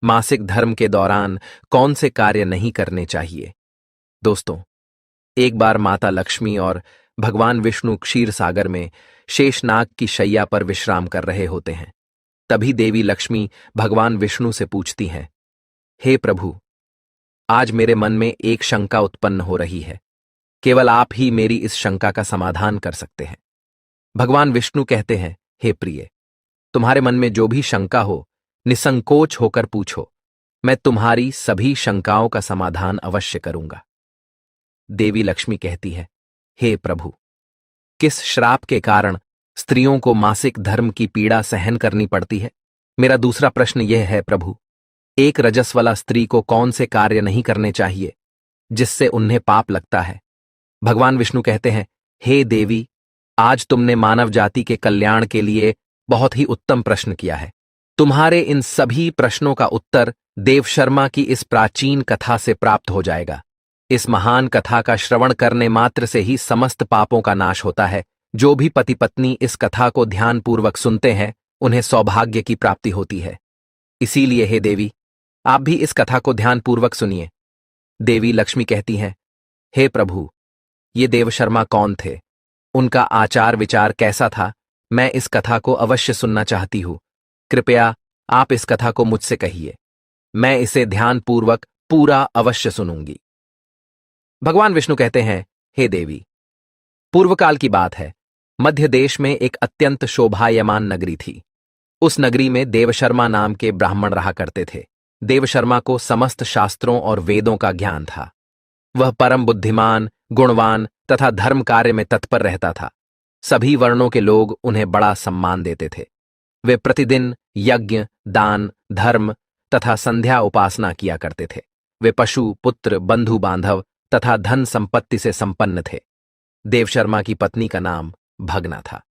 मासिक धर्म के दौरान कौन से कार्य नहीं करने चाहिए। दोस्तों, एक बार माता लक्ष्मी और भगवान विष्णु क्षीर सागर में शेषनाग की शैया पर विश्राम कर रहे होते हैं। तभी देवी लक्ष्मी भगवान विष्णु से पूछती हैं, हे प्रभु, आज मेरे मन में एक शंका उत्पन्न हो रही है। केवल आप ही मेरी इस शंका का समाधान कर सकते हैं। भगवान विष्णु कहते हैं, हे प्रिय, तुम्हारे मन में जो भी शंका हो, निसंकोच होकर पूछो। मैं तुम्हारी सभी शंकाओं का समाधान अवश्य करूंगा। देवी लक्ष्मी कहती है, हे प्रभु, किस श्राप के कारण स्त्रियों को मासिक धर्म की पीड़ा सहन करनी पड़ती है? मेरा दूसरा प्रश्न यह है प्रभु, एक रजस वाला स्त्री को कौन से कार्य नहीं करने चाहिए जिससे उन्हें पाप लगता है? भगवान विष्णु कहते हैं, हे देवी, आज तुमने मानव जाति के कल्याण के लिए बहुत ही उत्तम प्रश्न किया है। तुम्हारे इन सभी प्रश्नों का उत्तर देवशर्मा की इस प्राचीन कथा से प्राप्त हो जाएगा। इस महान कथा का श्रवण करने मात्र से ही समस्त पापों का नाश होता है। जो भी पति पत्नी इस कथा को ध्यानपूर्वक सुनते हैं, उन्हें सौभाग्य की प्राप्ति होती है। इसीलिए हे देवी, आप भी इस कथा को ध्यानपूर्वक सुनिए। देवी लक्ष्मी कहती हैं, हे प्रभु, ये देवशर्मा कौन थे? उनका आचार विचार कैसा था? मैं इस कथा को अवश्य सुनना चाहती हूं। कृपया आप इस कथा को मुझसे कहिए। मैं इसे ध्यानपूर्वक पूरा अवश्य सुनूंगी। भगवान विष्णु कहते हैं, हे देवी, पूर्वकाल की बात है। मध्य देश में एक अत्यंत शोभायमान नगरी थी। उस नगरी में देवशर्मा नाम के ब्राह्मण रहा करते थे। देवशर्मा को समस्त शास्त्रों और वेदों का ज्ञान था। वह परम बुद्धिमान, गुणवान तथा धर्म कार्य में तत्पर रहता था। सभी वर्णों के लोग उन्हें बड़ा सम्मान देते थे। वे प्रतिदिन यज्ञ, दान, धर्म तथा संध्या उपासना किया करते थे। वे पशु, पुत्र, बंधु बांधव तथा धन संपत्ति से संपन्न थे। देवशर्मा की पत्नी का नाम भगना था।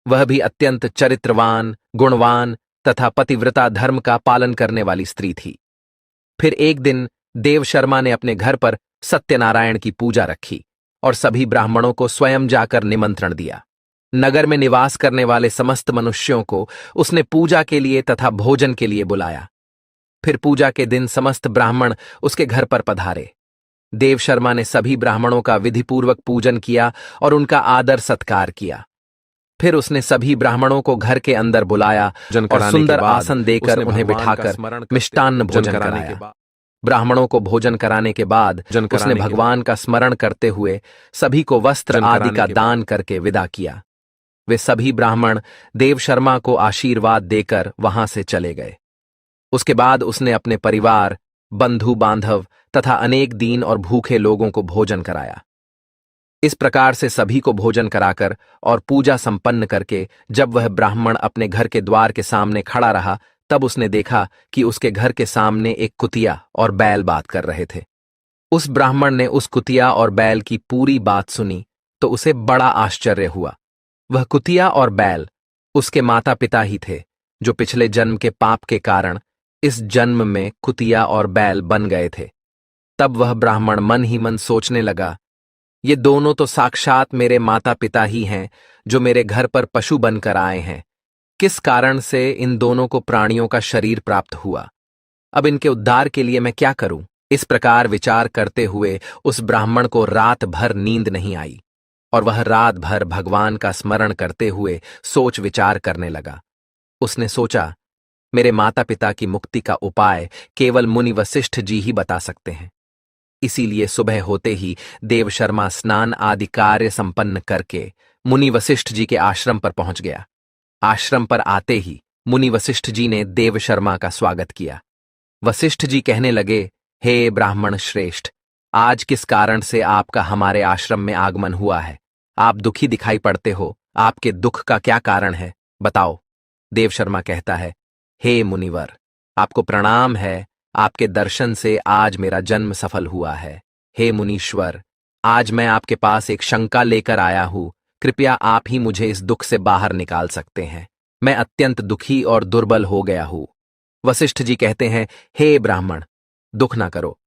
वह भी अत्यंत चरित्रवान, गुणवान तथा पतिव्रता धर्म का पालन करने वाली स्त्री थी। फिर एक दिन देवशर्मा ने अपने घर पर सत्यनारायण की पूजा रखी और सभी ब्राह्मणों को स्वयं जाकर निमंत्रण दिया। नगर में निवास करने वाले समस्त मनुष्यों को उसने पूजा के लिए तथा भोजन के लिए बुलाया। फिर पूजा के दिन समस्त ब्राह्मण उसके घर पर पधारे। देवशर्मा ने सभी ब्राह्मणों का विधिपूर्वक पूजन किया और उनका आदर सत्कार किया। फिर उसने सभी ब्राह्मणों को घर के अंदर बुलाया और सुंदर आसन देकर उन्हें बिठाकर मिष्टान्न भोजन कराया। ब्राह्मणों को भोजन कराने के बाद उसने भगवान का स्मरण करते हुए सभी को वस्त्र आदि का दान करके विदा किया। वे सभी ब्राह्मण देवशर्मा को आशीर्वाद देकर वहां से चले गए। उसके बाद उसने अपने परिवार, बंधु बांधव तथा अनेक दीन और भूखे लोगों को भोजन कराया। इस प्रकार से सभी को भोजन कराकर और पूजा संपन्न करके जब वह ब्राह्मण अपने घर के द्वार के सामने खड़ा रहा, तब उसने देखा कि उसके घर के सामने एक कुतिया और बैल बात कर रहे थे। उस ब्राह्मण ने उस कुतिया और बैल की पूरी बात सुनी तो उसे बड़ा आश्चर्य हुआ। वह कुतिया और बैल उसके माता पिता ही थे, जो पिछले जन्म के पाप के कारण इस जन्म में कुतिया और बैल बन गए थे। तब वह ब्राह्मण मन ही मन सोचने लगा, ये दोनों तो साक्षात मेरे माता पिता ही हैं, जो मेरे घर पर पशु बनकर आए हैं। किस कारण से इन दोनों को प्राणियों का शरीर प्राप्त हुआ? अब इनके उद्धार के लिए मैं क्या करूं? इस प्रकार विचार करते हुए उस ब्राह्मण को रात भर नींद नहीं आई और वह रात भर भगवान का स्मरण करते हुए सोच विचार करने लगा। उसने सोचा, मेरे माता पिता की मुक्ति का उपाय केवल मुनि वशिष्ठ जी ही बता सकते हैं। इसीलिए सुबह होते ही देवशर्मा स्नान आदि कार्य संपन्न करके मुनि वशिष्ठ जी के आश्रम पर पहुंच गया। आश्रम पर आते ही मुनि वशिष्ठ जी ने देवशर्मा का स्वागत किया। वशिष्ठ जी कहने लगे, हे ब्राह्मण श्रेष्ठ, आज किस कारण से आपका हमारे आश्रम में आगमन हुआ है? आप दुखी दिखाई पड़ते हो। आपके दुख का क्या कारण है, बताओ। देवशर्मा कहता है, हे मुनिवर, आपको प्रणाम है। आपके दर्शन से आज मेरा जन्म सफल हुआ है। हे मुनीश्वर, आज मैं आपके पास एक शंका लेकर आया हूं। कृपया आप ही मुझे इस दुख से बाहर निकाल सकते हैं। मैं अत्यंत दुखी और दुर्बल हो गया हूं। वशिष्ठ जी कहते हैं, हे ब्राह्मण, दुख ना करो।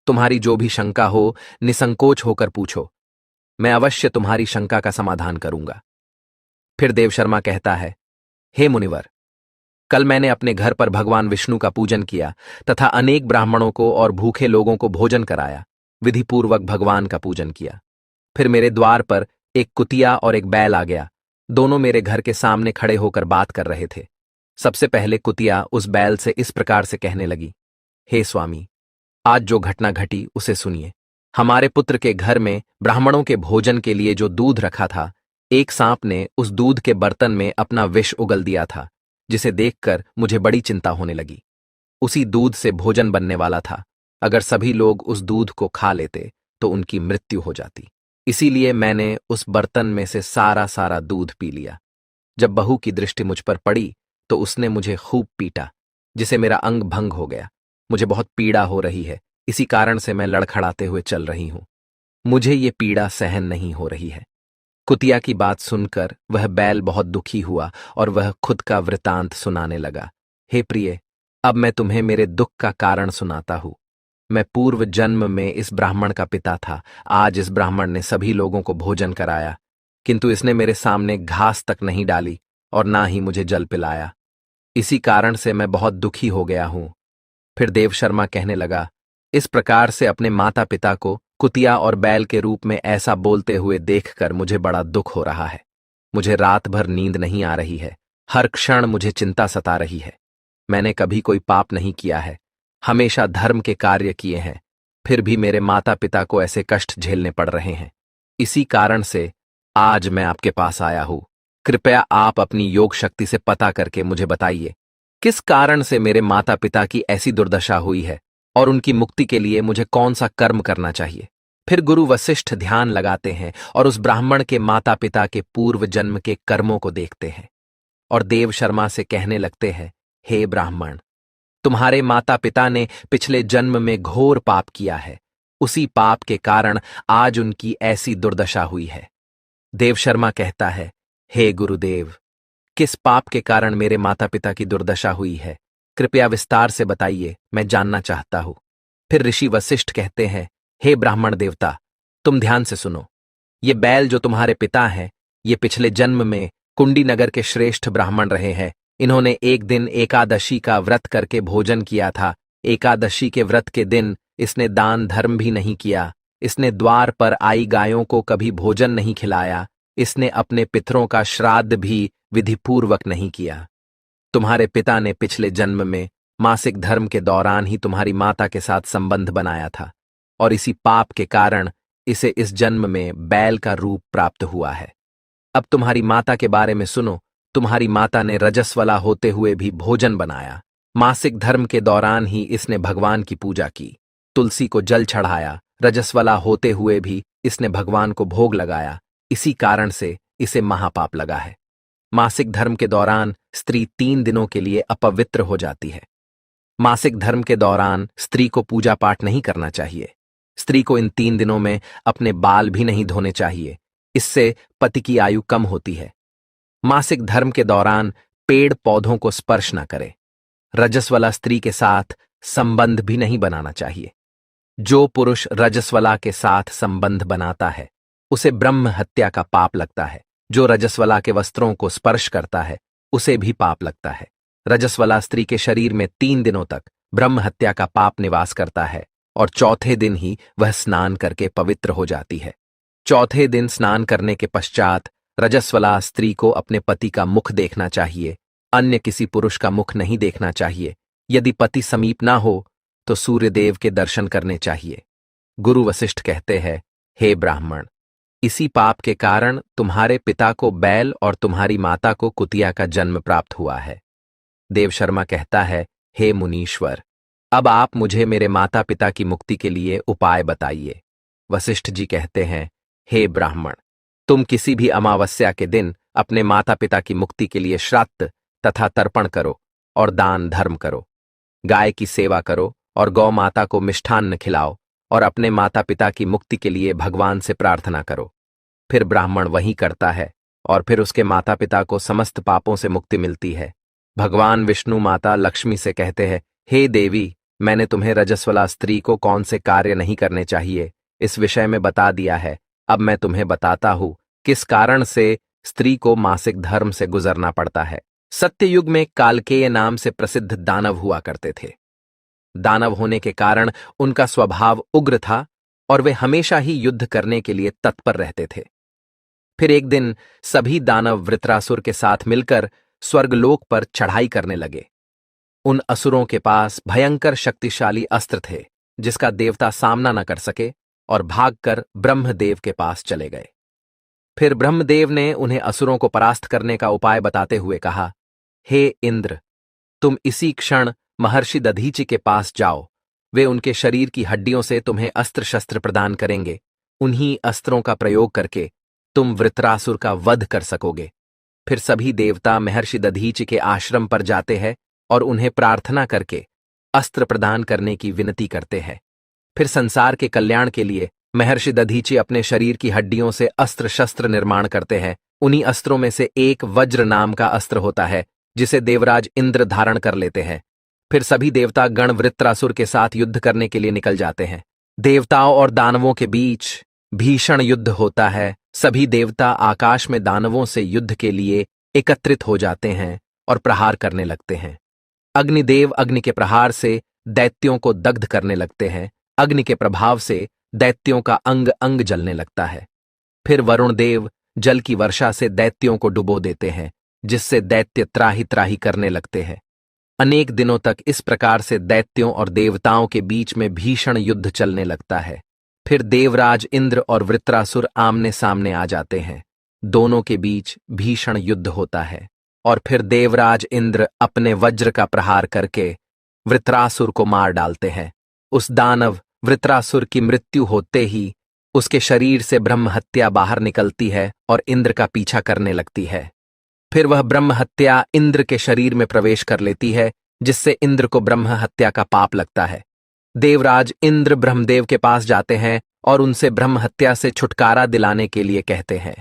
तुम्हारी जो भी शंका हो, निसंकोच होकर पूछो। मैं अवश्य तुम्हारी शंका का समाधान करूंगा। फिर देवशर्मा कहता है, हे मुनिवर, कल मैंने अपने घर पर भगवान विष्णु का पूजन किया तथा अनेक ब्राह्मणों को और भूखे लोगों को भोजन कराया, विधिपूर्वक भगवान का पूजन किया। फिर मेरे द्वार पर एक कुतिया और एक बैल आ गया। दोनों मेरे घर के सामने खड़े होकर बात कर रहे थे। सबसे पहले कुतिया उस बैल से इस प्रकार से कहने लगी, हे स्वामी, आज जो घटना घटी उसे सुनिए। हमारे पुत्र के घर में ब्राह्मणों के भोजन के लिए जो दूध रखा था, एक सांप ने उस दूध के बर्तन में अपना विष उगल दिया था, जिसे देखकर मुझे बड़ी चिंता होने लगी। उसी दूध से भोजन बनने वाला था। अगर सभी लोग उस दूध को खा लेते तो उनकी मृत्यु हो जाती। इसीलिए मैंने उस बर्तन में से सारा सारा दूध पी लिया। जब बहू की दृष्टि मुझ पर पड़ी तो उसने मुझे खूब पीटा, जिसे मेरा अंग भंग हो गया। मुझे बहुत पीड़ा हो रही है, इसी कारण से मैं लड़खड़ाते हुए चल रही हूं। मुझे ये पीड़ा सहन नहीं हो रही है। कुतिया की बात सुनकर वह बैल बहुत दुखी हुआ और वह खुद का वृतांत सुनाने लगा। हे प्रिय, अब मैं तुम्हें मेरे दुख का कारण सुनाता हूं। मैं पूर्व जन्म में इस ब्राह्मण का पिता था। आज इस ब्राह्मण ने सभी लोगों को भोजन कराया, किंतु इसने मेरे सामने घास तक नहीं डाली और ना ही मुझे जल पिलाया। इसी कारण से मैं बहुत दुखी हो गया हूं। फिर देवशर्मा कहने लगा, इस प्रकार से अपने माता पिता को कुतिया और बैल के रूप में ऐसा बोलते हुए देखकर मुझे बड़ा दुख हो रहा है। मुझे रात भर नींद नहीं आ रही है। हर क्षण मुझे चिंता सता रही है। मैंने कभी कोई पाप नहीं किया है, हमेशा धर्म के कार्य किए हैं, फिर भी मेरे माता पिता को ऐसे कष्ट झेलने पड़ रहे हैं। इसी कारण से आज मैं आपके पास आया हूं। कृपया आप अपनी योग शक्ति से पता करके मुझे बताइए, किस कारण से मेरे माता पिता की ऐसी दुर्दशा हुई है और उनकी मुक्ति के लिए मुझे कौन सा कर्म करना चाहिए। फिर गुरु वशिष्ठ ध्यान लगाते हैं और उस ब्राह्मण के माता पिता के पूर्व जन्म के कर्मों को देखते हैं और देव शर्मा से कहने लगते हैं, हे ब्राह्मण, तुम्हारे माता पिता ने पिछले जन्म में घोर पाप किया है। उसी पाप के कारण आज उनकी ऐसी दुर्दशा हुई है। देव शर्मा कहता है, हे गुरुदेव, किस पाप के कारण मेरे माता पिता की दुर्दशा हुई है? कृपया विस्तार से बताइए, मैं जानना चाहता हूं। फिर ऋषि वशिष्ठ कहते हैं, हे ब्राह्मण देवता, तुम ध्यान से सुनो। ये बैल जो तुम्हारे पिता हैं, ये पिछले जन्म में कुंडी नगर के श्रेष्ठ ब्राह्मण रहे हैं। इन्होंने एक दिन एकादशी का व्रत करके भोजन किया था। एकादशी के व्रत के दिन इसने दान धर्म भी नहीं किया। इसने द्वार पर आई गायों को कभी भोजन नहीं खिलाया। इसने अपने पितरों का श्राद्ध भी विधिपूर्वक नहीं किया। तुम्हारे पिता ने पिछले जन्म में मासिक धर्म के दौरान ही तुम्हारी माता के साथ संबंध बनाया था और इसी पाप के कारण इसे इस जन्म में बैल का रूप प्राप्त हुआ है। अब तुम्हारी माता के बारे में सुनो। तुम्हारी माता ने रजस्वला होते हुए भी भोजन बनाया। मासिक धर्म के दौरान ही इसने भगवान की पूजा की, तुलसी को जल चढ़ाया। रजस्वला होते हुए भी इसने भगवान को भोग लगाया। इसी कारण से इसे महापाप लगा है। मासिक धर्म के दौरान स्त्री 3 दिनों के लिए अपवित्र हो जाती है। मासिक धर्म के दौरान स्त्री को पूजा पाठ नहीं करना चाहिए। स्त्री को इन 3 दिनों में अपने बाल भी नहीं धोने चाहिए, इससे पति की आयु कम होती है। मासिक धर्म के दौरान पेड़ पौधों को स्पर्श न करे। रजस्वला स्त्री के साथ संबंध भी नहीं बनाना चाहिए। जो पुरुष रजस्वला के साथ संबंध बनाता है उसे ब्रह्म हत्या का पाप लगता है। जो रजस्वला के वस्त्रों को स्पर्श करता है उसे भी पाप लगता है। रजस्वला स्त्री के शरीर में 3 दिनों तक ब्रह्म हत्या का पाप निवास करता है और चौथे दिन ही वह स्नान करके पवित्र हो जाती है। चौथे दिन स्नान करने के पश्चात रजस्वला स्त्री को अपने पति का मुख देखना चाहिए, अन्य किसी पुरुष का मुख नहीं देखना चाहिए। यदि पति समीप ना हो तो सूर्यदेव के दर्शन करने चाहिए। गुरु वशिष्ठ कहते हैं, हे ब्राह्मण, इसी पाप के कारण तुम्हारे पिता को बैल और तुम्हारी माता को कुतिया का जन्म प्राप्त हुआ है। देव शर्मा कहता है, हे मुनीश्वर, अब आप मुझे मेरे माता पिता की मुक्ति के लिए उपाय बताइए। वशिष्ठ जी कहते हैं, हे ब्राह्मण, तुम किसी भी अमावस्या के दिन अपने माता पिता की मुक्ति के लिए श्राद्ध तथा तर्पण करो और दान धर्म करो। गाय की सेवा करो और गौ माता को मिष्ठान्न खिलाओ और अपने माता पिता की मुक्ति के लिए भगवान से प्रार्थना करो। फिर ब्राह्मण वही करता है और फिर उसके माता पिता को समस्त पापों से मुक्ति मिलती है। भगवान विष्णु माता लक्ष्मी से कहते हैं, हे देवी, मैंने तुम्हें रजस्वला स्त्री को कौन से कार्य नहीं करने चाहिए इस विषय में बता दिया है। अब मैं तुम्हें बताता हूं किस कारण से स्त्री को मासिक धर्म से गुजरना पड़ता है। सत्ययुग में कालकेय नाम से प्रसिद्ध दानव हुआ करते थे। दानव होने के कारण उनका स्वभाव उग्र था और वे हमेशा ही युद्ध करने के लिए तत्पर रहते थे। फिर एक दिन सभी दानव वृत्रासुर के साथ मिलकर स्वर्गलोक पर चढ़ाई करने लगे। उन असुरों के पास भयंकर शक्तिशाली अस्त्र थे जिसका देवता सामना न कर सके और भागकर ब्रह्मदेव के पास चले गए। फिर ब्रह्मदेव ने उन्हें असुरों को परास्त करने का उपाय बताते हुए कहा, हे इंद्र, तुम इसी क्षण महर्षि दधीचि के पास जाओ। वे उनके शरीर की हड्डियों से तुम्हें अस्त्र शस्त्र प्रदान करेंगे। उन्हीं अस्त्रों का प्रयोग करके तुम वृत्रासुर का वध कर सकोगे। फिर सभी देवता महर्षि दधीचि के आश्रम पर जाते हैं और उन्हें प्रार्थना करके अस्त्र प्रदान करने की विनती करते हैं। फिर संसार के कल्याण के लिए महर्षि दधीचि अपने शरीर की हड्डियों से अस्त्र शस्त्र निर्माण करते हैं। उन्हीं अस्त्रों में से एक वज्र नाम का अस्त्र होता है जिसे देवराज इंद्र धारण कर लेते हैं। फिर सभी देवता गण वृत्रासुर के साथ युद्ध करने के लिए निकल जाते हैं। देवताओं और दानवों के बीच भीषण युद्ध होता है। सभी देवता आकाश में दानवों से युद्ध के लिए एकत्रित हो जाते हैं और प्रहार करने लगते हैं। अग्निदेव अग्नि के प्रहार से दैत्यों को दग्ध करने लगते हैं। अग्नि के प्रभाव से दैत्यों का अंग अंग जलने लगता है। फिर वरुण देव जल की वर्षा से दैत्यों को डुबो देते हैं, जिससे दैत्य त्राही त्राही करने लगते हैं। अनेक दिनों तक इस प्रकार से दैत्यों और देवताओं के बीच में भीषण युद्ध चलने लगता है। फिर देवराज इंद्र और वृत्रासुर आमने सामने आ जाते हैं। दोनों के बीच भीषण युद्ध होता है और फिर देवराज इंद्र अपने वज्र का प्रहार करके वृत्रासुर को मार डालते हैं। उस दानव वृत्रासुर की मृत्यु होते ही उसके शरीर से ब्रह्म हत्या बाहर निकलती है और इंद्र का पीछा करने लगती है। फिर वह ब्रह्म हत्या इंद्र के शरीर में प्रवेश कर लेती है, जिससे इंद्र को ब्रह्म हत्या का पाप लगता है। देवराज इंद्र ब्रह्मदेव के पास जाते हैं और उनसे ब्रह्म हत्या से छुटकारा दिलाने के लिए कहते हैं।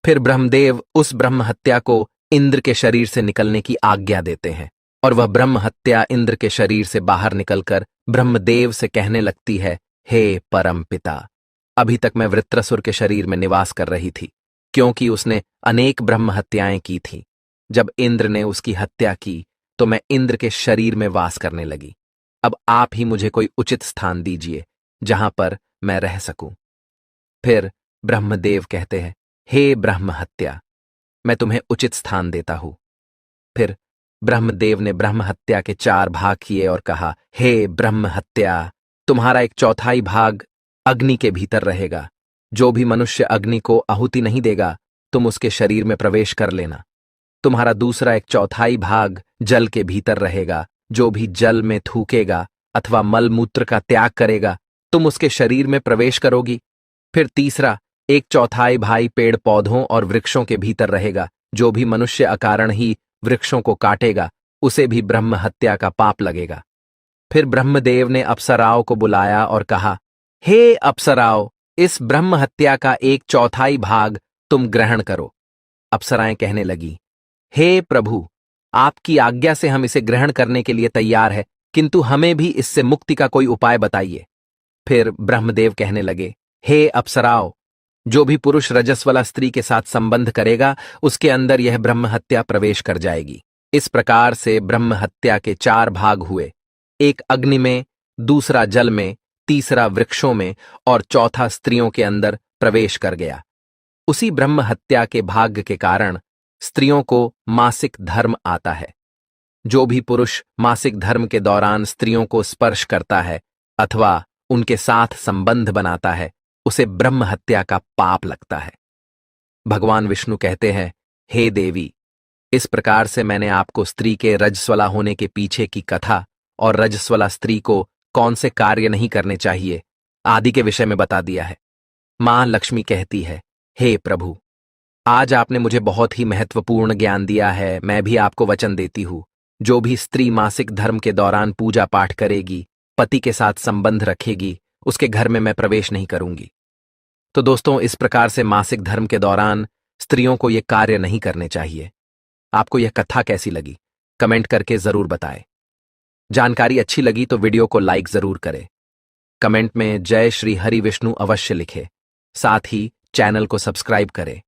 फिर ब्रह्मदेव उस ब्रह्म हत्या को इंद्र के शरीर से निकलने की आज्ञा देते हैं और वह ब्रह्म हत्या इंद्र के शरीर से बाहर निकलकर ब्रह्मदेव से कहने लगती है, हे परम पिता, अभी तक मैं वृत्रासुर के शरीर में निवास कर रही थी, क्योंकि उसने अनेक ब्रह्म हत्याएं की थी। जब इंद्र ने उसकी हत्या की तो मैं इंद्र के शरीर में वास करने लगी। अब आप ही मुझे कोई उचित स्थान दीजिए जहां पर मैं रह सकूं। फिर ब्रह्मदेव कहते हैं, हे ब्रह्म हत्या, मैं तुम्हें उचित स्थान देता हूं। फिर ब्रह्मदेव ने ब्रह्म हत्या के 4 भाग किए और कहा, हे ब्रह्म हत्या, तुम्हारा एक चौथाई भाग अग्नि के भीतर रहेगा। जो भी मनुष्य अग्नि को आहुति नहीं देगा, तुम उसके शरीर में प्रवेश कर लेना। तुम्हारा दूसरा एक चौथाई भाग जल के भीतर रहेगा। जो भी जल में थूकेगा अथवा मलमूत्र का त्याग करेगा, तुम उसके शरीर में प्रवेश करोगी। फिर तीसरा एक चौथाई भाग पेड़ पौधों और वृक्षों के भीतर रहेगा। जो भी मनुष्य अकारण ही वृक्षों को काटेगा, उसे भी ब्रह्म हत्या का पाप लगेगा। फिर ब्रह्मदेव ने अप्सराओं को बुलाया और कहा, हे अप्सराओं, इस ब्रह्म हत्या का एक चौथाई भाग तुम ग्रहण करो। अप्सराएं कहने लगी, हे प्रभु, आपकी आज्ञा से हम इसे ग्रहण करने के लिए तैयार है, किंतु हमें भी इससे मुक्ति का कोई उपाय बताइए। फिर ब्रह्मदेव कहने लगे, हे अप्सराओं, जो भी पुरुष रजस वाला स्त्री के साथ संबंध करेगा, उसके अंदर यह ब्रह्म हत्या प्रवेश कर जाएगी। इस प्रकार से ब्रह्म हत्या के 4 भाग हुए, एक अग्नि में, दूसरा जल में, तीसरा वृक्षों में और चौथा स्त्रियों के अंदर प्रवेश कर गया। उसी ब्रह्म हत्या के भाग्य के कारण स्त्रियों को मासिक धर्म आता है। जो भी पुरुष मासिक धर्म के दौरान स्त्रियों को स्पर्श करता है अथवा उनके साथ संबंध बनाता है, उसे ब्रह्म हत्या का पाप लगता है। भगवान विष्णु कहते हैं, हे देवी, इस प्रकार से मैंने आपको स्त्री के रजस्वला होने के पीछे की कथा और रजस्वला स्त्री को कौन से कार्य नहीं करने चाहिए आदि के विषय में बता दिया है। मां लक्ष्मी कहती है, हे प्रभु, आज आपने मुझे बहुत ही महत्वपूर्ण ज्ञान दिया है। मैं भी आपको वचन देती हूं, जो भी स्त्री मासिक धर्म के दौरान पूजा पाठ करेगी, पति के साथ संबंध रखेगी, उसके घर में मैं प्रवेश नहीं करूंगी। तो दोस्तों, इस प्रकार से मासिक धर्म के दौरान स्त्रियों को यह कार्य नहीं करने चाहिए। आपको यह कथा कैसी लगी, कमेंट करके जरूर बताएं। जानकारी अच्छी लगी तो वीडियो को लाइक जरूर करें। कमेंट में जय श्री हरि विष्णु अवश्य लिखें। साथ ही चैनल को सब्सक्राइब करें।